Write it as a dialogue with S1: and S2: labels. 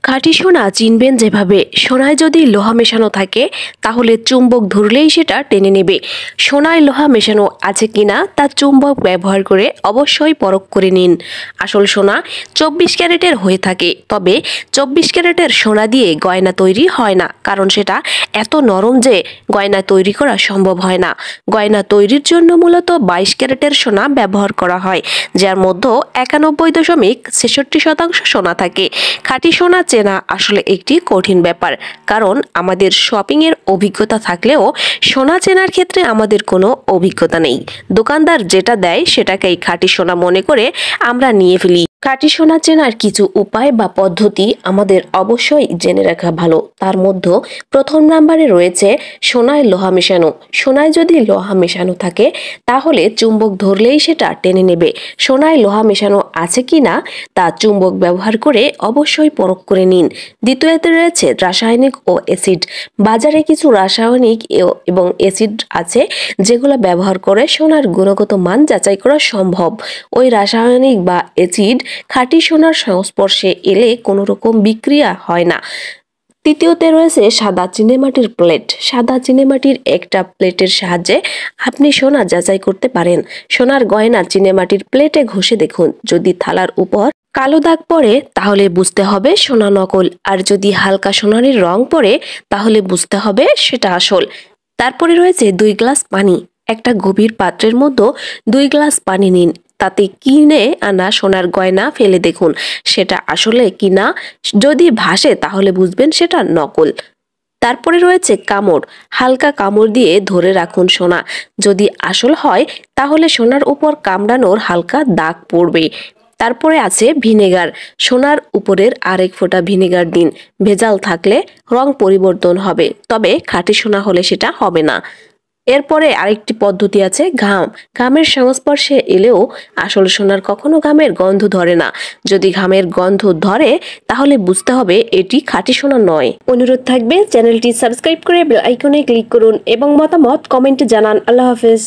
S1: খাঁটি সোনা চিনবেন যেভাবে, সোনায় যদি লোহা মেশানো থাকে তাহলে চুম্বক ধরলেই সেটা টেনে নেবে। সোনায় লোহা মেশানো আছে কিনা তা চুম্বক ব্যবহার করে অবশ্যই পরখ করে নিন। আসল সোনা 24 ক্যারেটের হয়ে থাকে, তবে 24 ক্যারেটের সোনা দিয়ে গয়না তৈরি হয় না, কারণ সেটা এত নরম যে গয়না তৈরি করা সম্ভব হয় না। গয়না তৈরির জন্য মূলত 22 ক্যারেটের সোনা ব্যবহার করা হয়, যার মধ্যে 91.63% সোনা থাকে। খাঁটি সোনা চেনা আসলে একটি কঠিন ব্যাপার, কারণ আমাদের শপিং এর অভিজ্ঞতা থাকলেও সোনা চেনার ক্ষেত্রে আমাদের কোনো অভিজ্ঞতা নেই। দোকানদার যেটা দেয় সেটাকেই খাঁটি সোনা মনে করে আমরা নিয়ে ফেলি। খাঁটি সোনা চেনার কিছু উপায় বা পদ্ধতি আমাদের অবশ্যই জেনে রাখা ভালো। তার মধ্যে প্রথম নম্বরে রয়েছে সোনায় লোহা মেশানো। সোনায় যদি লোহা মেশানো থাকে তাহলে চুম্বক ধরলেই সেটা টেনে নেবে। সোনায় লোহা মেশানো আছে কিনা তা চুম্বক ব্যবহার করে অবশ্যই পরখ করে নিন। দ্বিতীয়তে রয়েছে রাসায়নিক ও অ্যাসিড। বাজারে কিছু রাসায়নিক এবং অ্যাসিড আছে যেগুলো ব্যবহার করে সোনার গুণগত মান যাচাই করা সম্ভব। ওই রাসায়নিক বা অ্যাসিড খাঁটি সোনার সংস্পর্শে এলে কোনো রকম বিক্রিয়া হয় না। তৃতীয়তে রয়েছে সাদা চীনেমাটির প্লেট। সাদা চীনেমাটির একটা প্লেটের সাহায্যে আপনি সোনা যাচাই করতে পারেন। সোনার গয়না চীনেমাটির প্লেটে ঘষে দেখুন, যদি থালার উপর কালো দাগ পড়ে তাহলে বুঝতে হবে সোনা নকল, আর যদি হালকা সোনালি রং পড়ে তাহলে বুঝতে হবে সেটা আসল। তারপরে রয়েছে 2 গ্লাস পানি। একটা গভীর পাত্রের মধ্যে 2 গ্লাস পানি নিন, তাতে কিনে আনা সোনার গয়না ফেলে দেখুন সেটা আসলে কিনা। যদি ভাসে তাহলে বুঝবেন সেটা নকল। তারপরে রয়েছে কামড়। হালকা কামড় দিয়ে ধরে রাখুন সোনা, যদি আসল হয় তাহলে সোনার উপর কামড়ানোর হালকা দাগ পড়বে। তারপরে আছে ভিনেগার। সোনার উপরের আরেক ফোঁটা ভিনেগার দিন। ভেজাল থাকলে রং পরিবর্তন হবে, তবে খাঁটি সোনা হলে সেটা হবে না। এরপরে আরেকটি পদ্ধতি আছে ঘাম। ঘামের সংস্পর্শে এলেও আসল সোনার কখনো ঘামের গন্ধ ধরে না। যদি ঘামের গন্ধ ধরে তাহলে বুঝতে হবে এটি খাঁটি সোনা নয়। অনুরোধ থাকবে চ্যানেলটি সাবস্ক্রাইব করে বেল আইকনে ক্লিক করুন এবং মতামত কমেন্টে জানান। আল্লাহ হাফেজ।